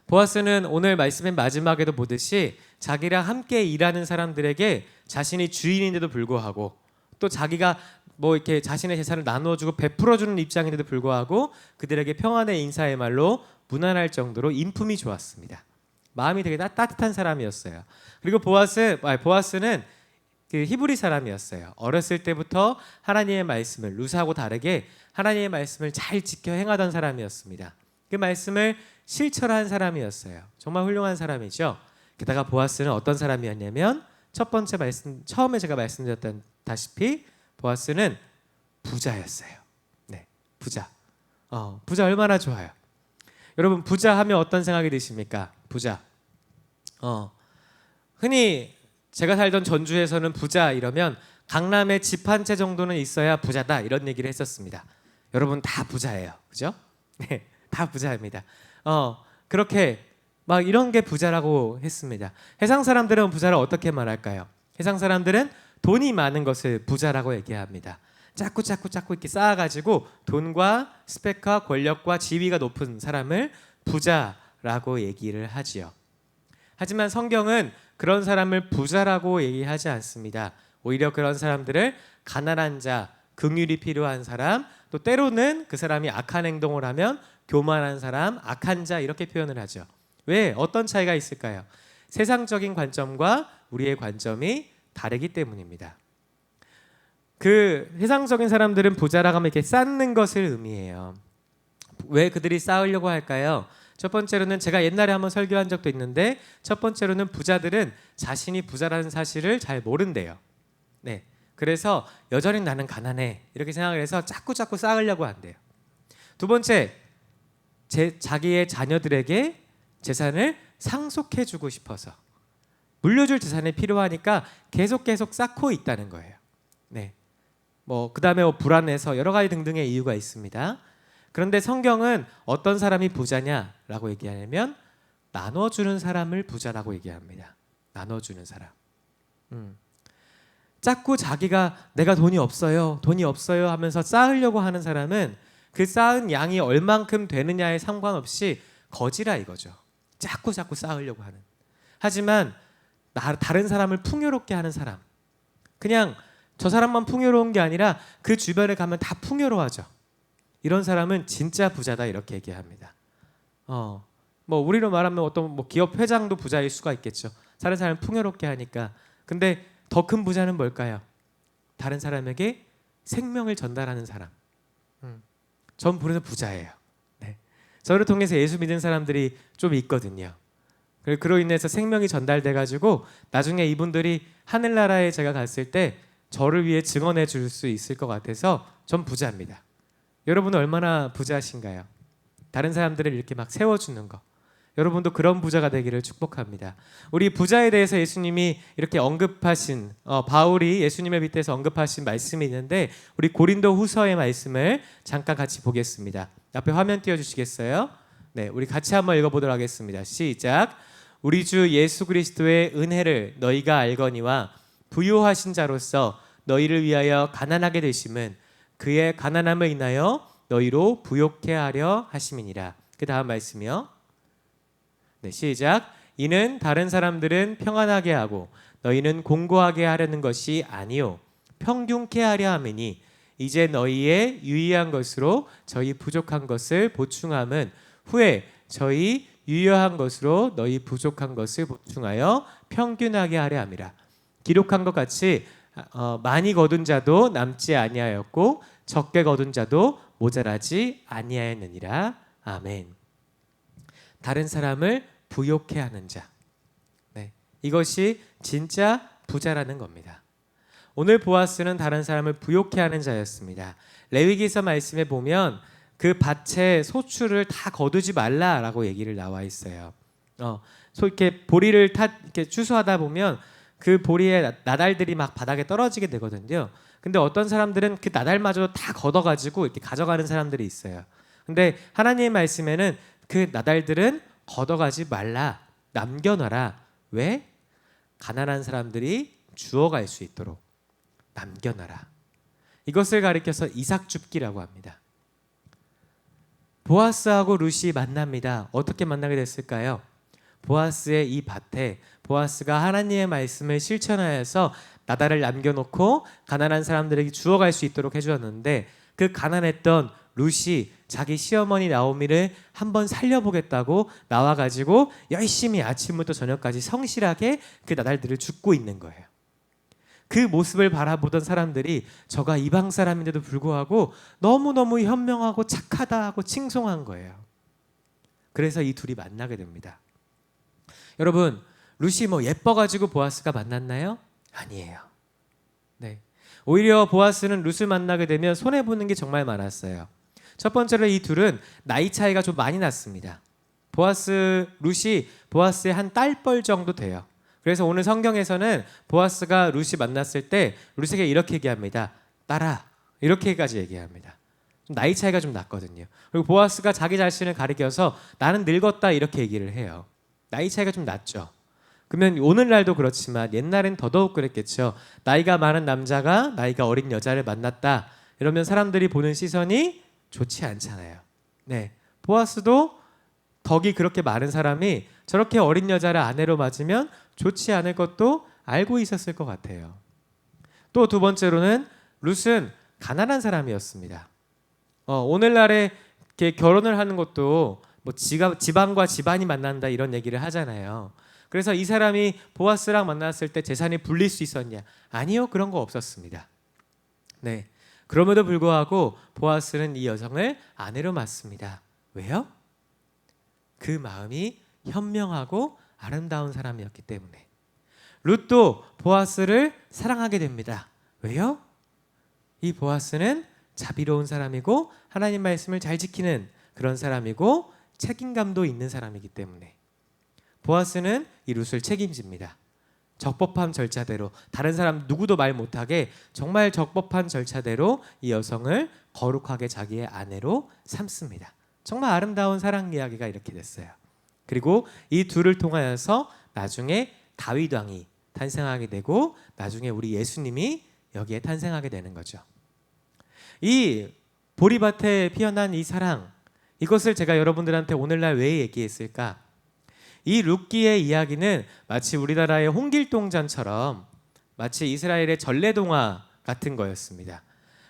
보아스는 오늘 말씀의 마지막에도 보듯이 자기랑 함께 일하는 사람들에게 자신이 주인인데도 불구하고 또 자기가 뭐 이렇게 자신의 재산을 나누어주고 베풀어주는 입장인데도 불구하고 그들에게 평안의 인사의 말로 무난할 정도로 인품이 좋았습니다. 마음이 되게 따뜻한 사람이었어요. 그리고 보아스는 그 히브리 사람이었어요. 어렸을 때부터 하나님의 말씀을 룻하고 다르게 하나님의 말씀을 잘 지켜 행하던 사람이었습니다. 그 말씀을 실천한 사람이었어요. 정말 훌륭한 사람이죠. 게다가 보아스는 어떤 사람이었냐면 첫 번째 처음에 제가 말씀드렸다시피 보아스는 부자였어요. 네, 부자. 부자 얼마나 좋아요. 여러분 부자 하면 어떤 생각이 드십니까? 부자. 흔히 제가 살던 전주에서는 부자 이러면 강남에 집 한 채 정도는 있어야 부자다 이런 얘기를 했었습니다. 여러분 다 부자예요. 그죠? 네, 다 부자입니다. 그렇게 막 이런 게 부자라고 했습니다. 해상 사람들은 부자를 어떻게 말할까요? 해상 사람들은 돈이 많은 것을 부자라고 얘기합니다. 자꾸 이렇게 쌓아가지고 돈과 스펙과 권력과 지위가 높은 사람을 부자라고 얘기를 하지요. 하지만 성경은 그런 사람을 부자라고 얘기하지 않습니다. 오히려 그런 사람들을 가난한 자, 긍휼이 필요한 사람, 또 때로는 그 사람이 악한 행동을 하면 교만한 사람, 악한 자 이렇게 표현을 하죠. 왜? 어떤 차이가 있을까요? 세상적인 관점과 우리의 관점이 다르기 때문입니다. 그 세상적인 사람들은 부자라고 하면 이렇게 쌓는 것을 의미해요. 왜 그들이 쌓으려고 할까요? 첫 번째로는 제가 옛날에 한번 설교한 적도 있는데 첫 번째로는 부자들은 자신이 부자라는 사실을 잘 모른대요. 네, 그래서 여전히 나는 가난해 이렇게 생각을 해서 자꾸 쌓으려고 한대요. 두 번째, 자기의 자녀들에게 재산을 상속해주고 싶어서 물려줄 재산이 필요하니까 계속 쌓고 있다는 거예요. 네, 그다음에 불안해서 여러 가지 등등의 이유가 있습니다. 그런데 성경은 어떤 사람이 부자냐라고 얘기하냐면 나눠주는 사람을 부자라고 얘기합니다. 나눠주는 사람. 자꾸 자기가 내가 돈이 없어요 하면서 쌓으려고 하는 사람은 그 쌓은 양이 얼만큼 되느냐에 상관없이 거지라 이거죠. 자꾸 쌓으려고 하는. 하지만 다른 사람을 풍요롭게 하는 사람, 그냥 저 사람만 풍요로운 게 아니라 그 주변에 가면 다 풍요로워하죠. 이런 사람은 진짜 부자다 이렇게 얘기합니다. 우리로 말하면 어떤 기업 회장도 부자일 수가 있겠죠. 다른 사람을 풍요롭게 하니까. 근데 더 큰 부자는 뭘까요? 다른 사람에게 생명을 전달하는 사람. 전 그래서 부자예요. 네. 저를 통해서 예수 믿는 사람들이 좀 있거든요. 그로 인해서 생명이 전달돼가지고 나중에 이분들이 하늘나라에 제가 갔을 때 저를 위해 증언해 줄 수 있을 것 같아서 전 부자입니다. 여러분은 얼마나 부자신가요? 다른 사람들을 이렇게 막 세워주는 거. 여러분도 그런 부자가 되기를 축복합니다. 우리 부자에 대해서 예수님이 이렇게 언급하신 바울이 예수님의 밑에서 언급하신 말씀이 있는데 우리 고린도 후서의 말씀을 잠깐 같이 보겠습니다. 앞에 화면 띄워주시겠어요? 네, 우리 같이 한번 읽어보도록 하겠습니다. 시작. 우리 주 예수 그리스도의 은혜를 너희가 알거니와 부요하신 자로서 너희를 위하여 가난하게 되심은 그의 가난함을 인하여 너희로 부요케 하려 하심이니라. 그 다음 말씀이요. 네, 시작. 이는 다른 사람들은 평안하게 하고 너희는 공고하게 하려는 것이 아니요 평균케 하려 함이니 이제 너희의 유의한 것으로 저희 부족한 것을 보충함은 후에 저희 유효한 것으로 너희 부족한 것을 보충하여 평균하게 하려 함이라. 기록한 것 같이 많이 거둔 자도 남지 아니하였고 적게 거둔 자도 모자라지 아니하였느니라. 아멘. 다른 사람을 부욕해 하는 자. 네, 이것이 진짜 부자라는 겁니다. 오늘 보아스는 다른 사람을 부욕해 하는 자였습니다. 레위기서 말씀에 보면 그 밭의 소출을 다 거두지 말라라고 얘기를 나와 있어요. 이렇게 보리를 이렇게 추수하다 보면 그 보리의 나달들이 막 바닥에 떨어지게 되거든요. 근데 어떤 사람들은 그 나달마저도 다 걷어가지고 이렇게 가져가는 사람들이 있어요. 근데 하나님의 말씀에는 그 나달들은 걷어가지 말라, 남겨놔라. 왜? 가난한 사람들이 주워갈 수 있도록 남겨놔라. 이것을 가리켜서 이삭줍기라고 합니다. 보아스하고 룻이 만납니다. 어떻게 만나게 됐을까요? 보아스의 이 밭에 보아스가 하나님의 말씀을 실천하여서 나달을 남겨놓고 가난한 사람들에게 주워갈 수 있도록 해주었는데 그 가난했던 룻이 자기 시어머니 나오미를 한번 살려보겠다고 나와가지고 열심히 아침부터 저녁까지 성실하게 그 나달들을 줍고 있는 거예요. 그 모습을 바라보던 사람들이 저가 이방 사람인데도 불구하고 너무너무 현명하고 착하다 하고 칭송한 거예요. 그래서 이 둘이 만나게 됩니다. 여러분, 룻이 예뻐가지고 보아스가 만났나요? 아니에요. 네. 오히려 보아스는 룻을 만나게 되면 손해보는 게 정말 많았어요. 첫 번째로 이 둘은 나이 차이가 좀 많이 났습니다. 룻이 보아스의 한 딸뻘 정도 돼요. 그래서 오늘 성경에서는 보아스가 룻이 만났을 때 룻에게 이렇게 얘기합니다. 딸아, 이렇게까지 얘기합니다. 나이 차이가 좀 났거든요. 그리고 보아스가 자기 자신을 가리켜서 나는 늙었다 이렇게 얘기를 해요. 나이 차이가 좀 났죠. 그러면 오늘날도 그렇지만 옛날엔 더더욱 그랬겠죠. 나이가 많은 남자가 나이가 어린 여자를 만났다 이러면 사람들이 보는 시선이 좋지 않잖아요. 네, 보아스도 덕이 그렇게 많은 사람이 저렇게 어린 여자를 아내로 맞으면 좋지 않을 것도 알고 있었을 것 같아요. 또 두 번째로는 룻은 가난한 사람이었습니다. 오늘날에 이렇게 결혼을 하는 것도 뭐 집안과 집안이 만난다 이런 얘기를 하잖아요. 그래서 이 사람이 보아스랑 만났을 때 재산이 불릴 수 있었냐? 아니요, 그런 거 없었습니다. 네, 그럼에도 불구하고 보아스는 이 여성을 아내로 맞습니다. 왜요? 그 마음이 현명하고 아름다운 사람이었기 때문에. 룻도 보아스를 사랑하게 됩니다. 왜요? 이 보아스는 자비로운 사람이고 하나님 말씀을 잘 지키는 그런 사람이고 책임감도 있는 사람이기 때문에 보아스는 이 룻을 책임집니다. 적법한 절차대로 다른 사람 누구도 말 못하게 정말 적법한 절차대로 이 여성을 거룩하게 자기의 아내로 삼습니다. 정말 아름다운 사랑 이야기가 이렇게 됐어요. 그리고 이 둘을 통하여서 나중에 다윗 왕이 탄생하게 되고 나중에 우리 예수님이 여기에 탄생하게 되는 거죠. 이 보리밭에 피어난 이 사랑, 이것을 제가 여러분들한테 오늘날 왜 얘기했을까? 이 룻기의 이야기는 마치 우리나라의 홍길동전처럼 마치 이스라엘의 전래동화 같은 거였습니다.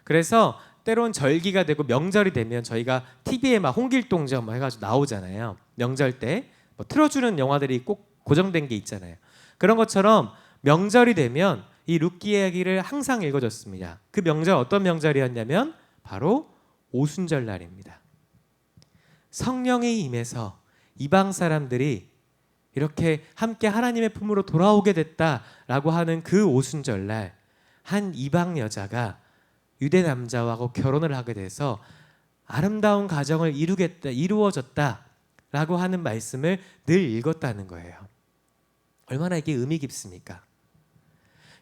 그래서 때론 절기가 되고 명절이 되면 저희가 TV에 막 홍길동전 뭐 해가지고 나오잖아요. 명절 때 뭐 틀어주는 영화들이 꼭 고정된 게 있잖아요. 그런 것처럼 명절이 되면 이 룻기 이야기를 항상 읽어줬습니다. 그 명절 어떤 명절이었냐면 바로 오순절 날입니다. 성령이 임해서 이방 사람들이 이렇게 함께 하나님의 품으로 돌아오게 됐다라고 하는 그 오순절 날 한 이방 여자가 유대 남자하고 결혼을 하게 돼서 아름다운 가정을 이루어졌다라고 하는 말씀을 늘 읽었다는 거예요. 얼마나 이게 의미 깊습니까?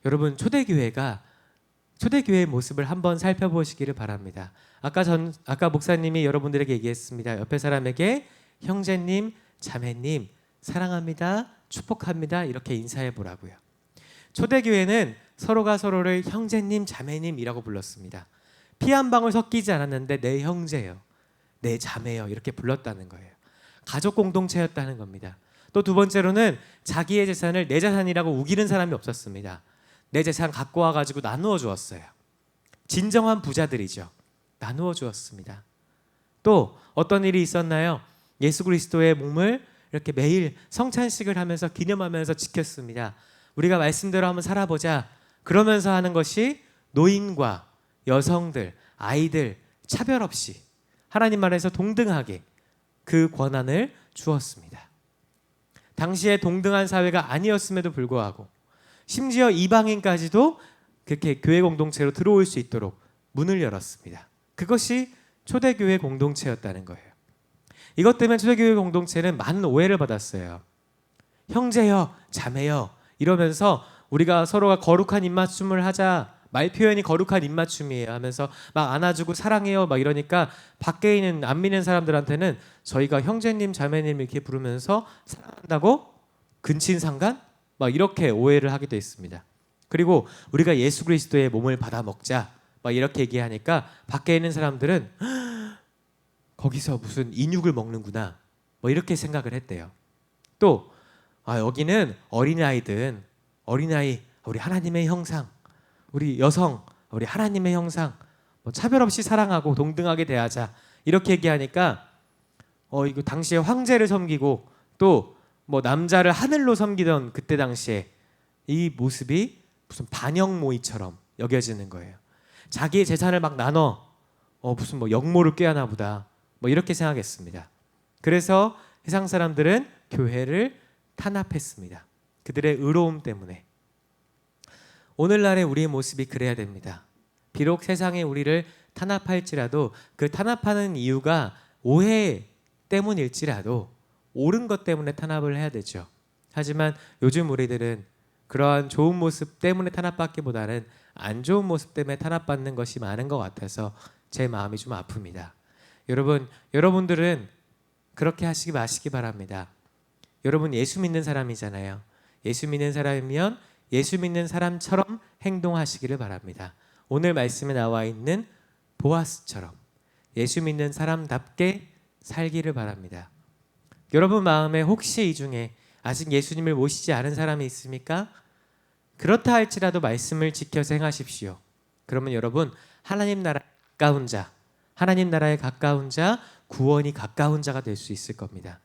여러분 초대교회의 모습을 한번 살펴보시기를 바랍니다. 아까 목사님이 여러분들에게 얘기했습니다. 옆에 사람에게 형제님, 자매님 사랑합니다, 축복합니다 이렇게 인사해 보라고요. 초대교회는 서로가 서로를 형제님, 자매님이라고 불렀습니다. 피 한 방울 섞이지 않았는데 내 형제요, 내 자매요 이렇게 불렀다는 거예요. 가족 공동체였다는 겁니다. 또 두 번째로는 자기의 재산을 내 재산이라고 우기는 사람이 없었습니다. 내 재산 갖고 와가지고 나누어 주었어요. 진정한 부자들이죠. 나누어 주었습니다. 또 어떤 일이 있었나요? 예수 그리스도의 몸을 이렇게 매일 성찬식을 하면서 기념하면서 지켰습니다. 우리가 말씀대로 한번 살아보자. 그러면서 하는 것이 노인과 여성들, 아이들 차별 없이 하나님 안에서 동등하게 그 권한을 주었습니다. 당시에 동등한 사회가 아니었음에도 불구하고 심지어 이방인까지도 그렇게 교회 공동체로 들어올 수 있도록 문을 열었습니다. 그것이 초대교회 공동체였다는 거예요. 이것 때문에 초대교회 공동체는 많은 오해를 받았어요. 형제여, 자매여 이러면서 우리가 서로가 거룩한 입맞춤을 하자, 말 표현이 거룩한 입맞춤이에요 하면서 막 안아주고 사랑해요 막 이러니까 밖에 있는 안 믿는 사람들한테는 저희가 형제님, 자매님 이렇게 부르면서 사랑한다고? 근친상간? 막 이렇게 오해를 하기도 했습니다. 그리고 우리가 예수 그리스도의 몸을 받아 먹자 막 이렇게 얘기하니까 밖에 있는 사람들은 거기서 무슨 인육을 먹는구나 뭐 이렇게 생각을 했대요. 또 여기는 어린아이 우리 하나님의 형상, 우리 여성 우리 하나님의 형상 뭐 차별 없이 사랑하고 동등하게 대하자 이렇게 얘기하니까 이거 당시에 황제를 섬기고 또 뭐 남자를 하늘로 섬기던 그때 당시에 이 모습이 무슨 반역 모의처럼 여겨지는 거예요. 자기의 재산을 막 나눠 무슨 뭐 역모를 꾀하나 보다 뭐 이렇게 생각했습니다. 그래서 세상 사람들은 교회를 탄압했습니다. 그들의 의로움 때문에. 오늘날의 우리의 모습이 그래야 됩니다. 비록 세상에 우리를 탄압할지라도 그 탄압하는 이유가 오해 때문일지라도 옳은 것 때문에 탄압을 해야 되죠. 하지만 요즘 우리들은 그러한 좋은 모습 때문에 탄압받기보다는 안 좋은 모습 때문에 탄압받는 것이 많은 것 같아서 제 마음이 좀 아픕니다. 여러분들은 그렇게 하시기 마시기 바랍니다. 여러분 예수 믿는 사람이잖아요. 예수 믿는 사람이면 예수 믿는 사람처럼 행동하시기를 바랍니다. 오늘 말씀에 나와 있는 보아스처럼 예수 믿는 사람답게 살기를 바랍니다. 여러분 마음에 혹시 이 중에 아직 예수님을 모시지 않은 사람이 있습니까? 그렇다 할지라도 말씀을 지켜서 행하십시오. 그러면 여러분 하나님 나라에 가까운 자, 하나님 나라에 가까운 자, 구원이 가까운 자가 될 수 있을 겁니다.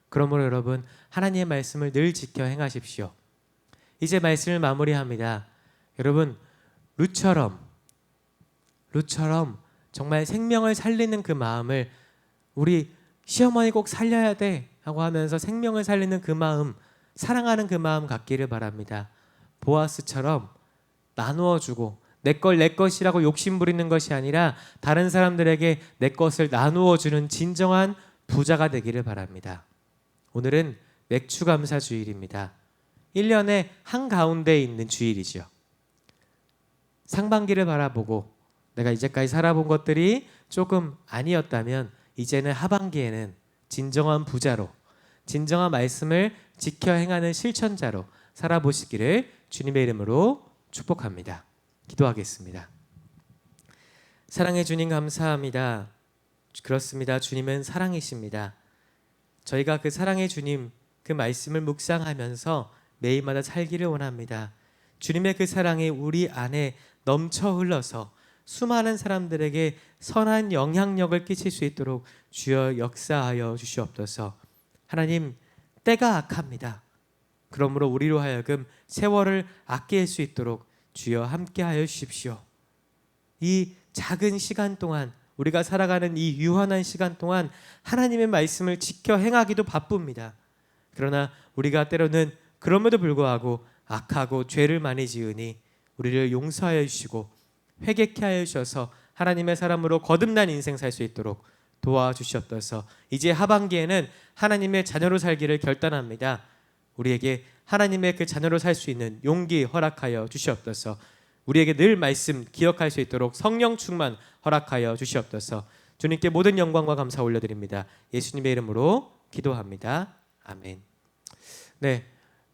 그러므로 여러분 하나님의 말씀을 늘 지켜 행하십시오. 이제 말씀을 마무리합니다. 여러분 룻처럼 정말 생명을 살리는 그 마음을 우리 시어머니 꼭 살려야 돼 하고 하면서 생명을 살리는 그 마음, 사랑하는 그 마음 갖기를 바랍니다. 보아스처럼 나누어주고 내 것이라고 욕심 부리는 것이 아니라 다른 사람들에게 내 것을 나누어 주는 진정한 부자가 되기를 바랍니다. 오늘은 맥주감사 주일입니다. 1년의 한가운데에 있는 주일이죠. 상반기를 바라보고 내가 이제까지 살아본 것들이 조금 아니었다면 이제는 하반기에는 진정한 부자로, 진정한 말씀을 지켜 행하는 실천자로 살아보시기를 주님의 이름으로 축복합니다. 기도하겠습니다. 사랑해 주님 감사합니다. 그렇습니다. 주님은 사랑이십니다. 저희가 그 사랑의 주님 그 말씀을 묵상하면서 매일마다 살기를 원합니다. 주님의 그 사랑이 우리 안에 넘쳐 흘러서 수많은 사람들에게 선한 영향력을 끼칠 수 있도록 주여 역사하여 주시옵소서. 하나님 때가 악합니다. 그러므로 우리로 하여금 세월을 아낄 수 있도록 주여 함께하여 주십시오. 이 작은 시간 동안 우리가 살아가는 이 유한한 시간 동안 하나님의 말씀을 지켜 행하기도 바쁩니다. 그러나 우리가 때로는 그럼에도 불구하고 악하고 죄를 많이 지으니 우리를 용서하여 주시고 회개케 하여 주셔서 하나님의 사람으로 거듭난 인생 살 수 있도록 도와주시옵소서. 이제 하반기에는 하나님의 자녀로 살기를 결단합니다. 우리에게 하나님의 그 자녀로 살 수 있는 용기 허락하여 주시옵소서. 우리에게 늘 말씀 기억할 수 있도록 성령 충만 허락하여 주시옵소서. 주님께 모든 영광과 감사 올려드립니다. 예수님의 이름으로 기도합니다. 아멘. 네,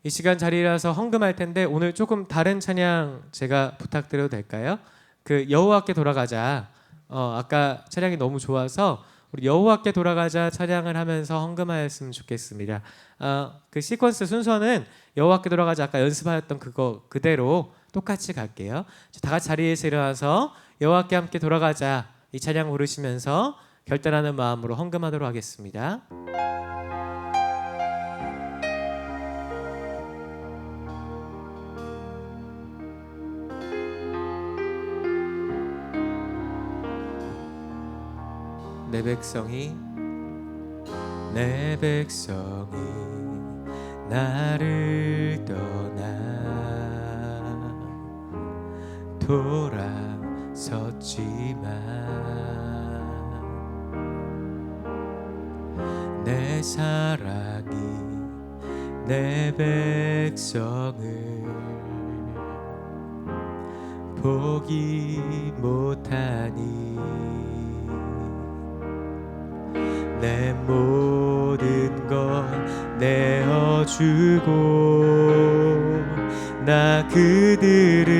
이 시간 자리라서 헌금할 텐데 오늘 조금 다른 찬양 제가 부탁드려도 될까요? 그 여호와께 돌아가자. 아까 찬양이 너무 좋아서 우리 여호와께 돌아가자 찬양을 하면서 헌금하였으면 좋겠습니다. 그 시퀀스 순서는 여호와께 돌아가자 아까 연습하였던 그거 그대로 똑같이 갈게요. 다 같이 자리에서 일어나서 여호와께 함께 돌아가자 이 찬양 부르시면서 결단하는 마음으로 헌금하도록 하겠습니다. 내 백성이 나를 떠나 돌아섰지만 내 사랑이 내 백성을 보기 못하니 내 모든 것 내어주고 나 그들을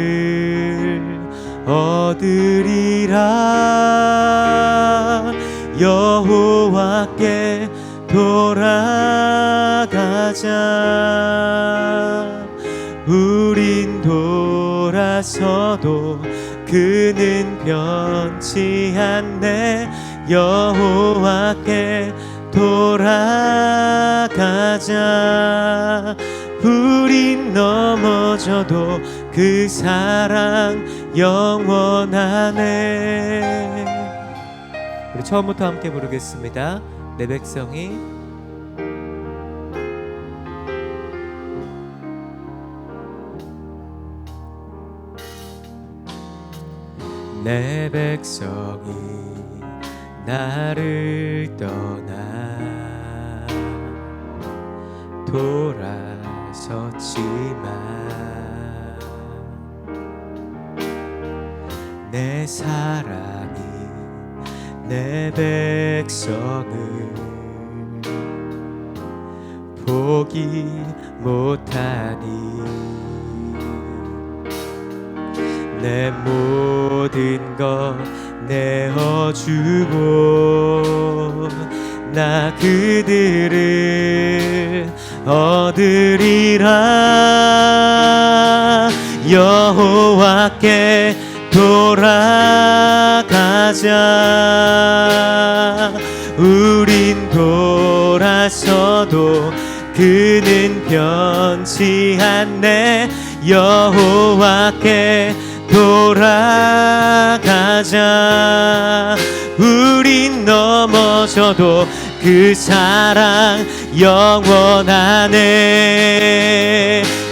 얻으리라. 여호와께 돌아가자. 우린 돌아서도 그는 변치 않네. 여호와께 돌아가자. 우린 넘어져도 그 사랑 영원하네. 우리 처음부터 함께 부르겠습니다. 내 백성이 내 백성이 나를 떠나 돌아섰지만 내 사랑이 내 백성을 포기 못하니 내 모든 것 내어주고 나 그들을 얻으리라. 여호와께 돌아가자. 우린 돌아서도 그는 변치 않네. 여호와께 돌아가자. 우린 넘어져도 그 사랑 영원하네.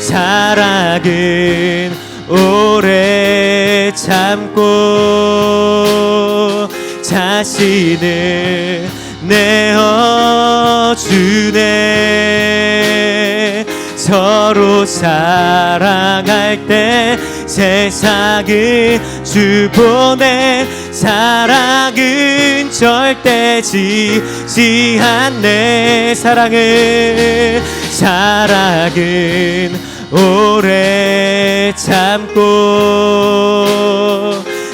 사랑은 오래 참고 자신을 내어주네. 서로 사랑할 때 세상을 주 보내. 사랑은 절대 지지 않네. 사랑은 오래 참고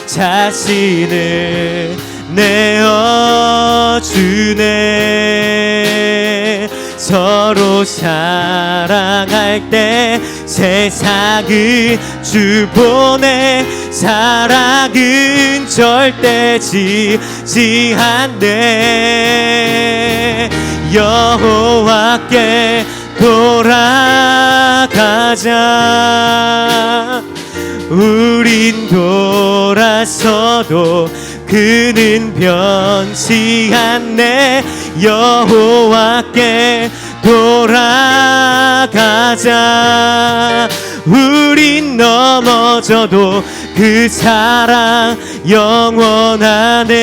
자신을 내어주네. 서로 사랑할 때 세상을 주 보내. 사랑은 절대 지지 않네. 여호와께 돌아가자. 우린 돌아서도 그는 변치 않네. 여호와께 돌아가자. 우린 넘어져도 그 사랑 영원하네.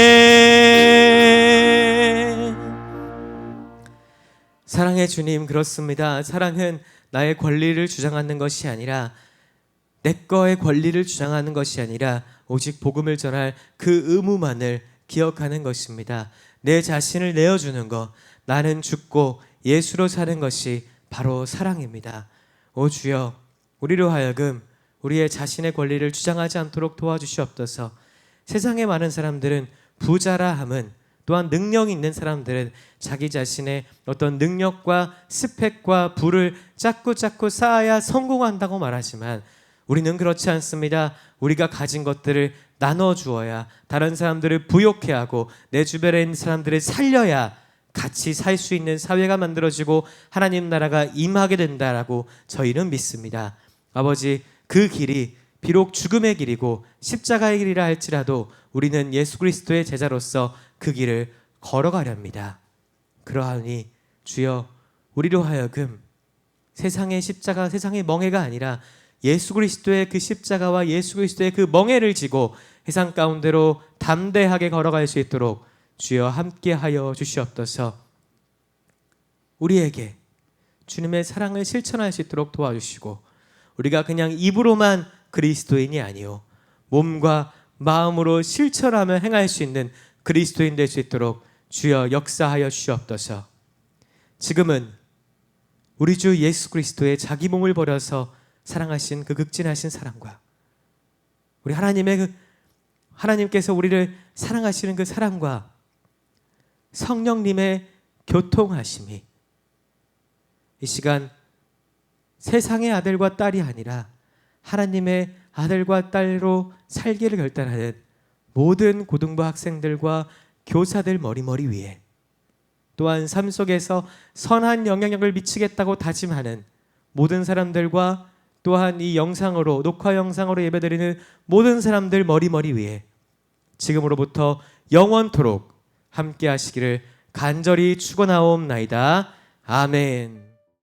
사랑의 주님, 그렇습니다. 사랑은 나의 권리를 주장하는 것이 아니라, 내 거의 권리를 주장하는 것이 아니라 오직 복음을 전할 그 의무만을 기억하는 것입니다. 내 자신을 내어주는 것, 나는 죽고 예수로 사는 것이 바로 사랑입니다. 오 주여, 우리로 하여금 우리의 자신의 권리를 주장하지 않도록 도와주시옵소서. 세상에 많은 사람들은 부자라 함은, 또한 능력이 있는 사람들은 자기 자신의 어떤 능력과 스펙과 부를 자꾸 쌓아야 성공한다고 말하지만, 우리는 그렇지 않습니다. 우리가 가진 것들을 나눠주어야, 다른 사람들을 부욕해 하고 내 주변에 있는 사람들을 살려야 같이 살 수 있는 사회가 만들어지고 하나님 나라가 임하게 된다라고 저희는 믿습니다. 아버지, 그 길이 비록 죽음의 길이고 십자가의 길이라 할지라도 우리는 예수 그리스도의 제자로서 그 길을 걸어가렵니다. 그러하니 주여, 우리로 하여금 세상의 십자가, 세상의 멍해가 아니라 예수 그리스도의 그 십자가와 예수 그리스도의 그 멍해를 지고 세상 가운데로 담대하게 걸어갈 수 있도록 주여 함께하여 주시옵소서. 우리에게 주님의 사랑을 실천할 수 있도록 도와주시고, 우리가 그냥 입으로만 그리스도인이 아니요 몸과 마음으로 실천하며 행할 수 있는 그리스도인 될 수 있도록 주여 역사하여 주시옵소서. 지금은 우리 주 예수 그리스도의 자기 몸을 버려서 사랑하신 그 극진하신 사랑과 우리 하나님께서 우리를 사랑하시는 그 사랑과 성령님의 교통하심이 이 시간 세상의 아들과 딸이 아니라 하나님의 아들과 딸로 살기를 결단하는 모든 고등부 학생들과 교사들 머리 위에, 또한 삶 속에서 선한 영향력을 미치겠다고 다짐하는 모든 사람들과, 또한 이 영상으로, 녹화 영상으로 예배드리는 모든 사람들 머리 위에 지금으로부터 영원토록 함께 하시기를 간절히 축원하옵나이다. 아멘.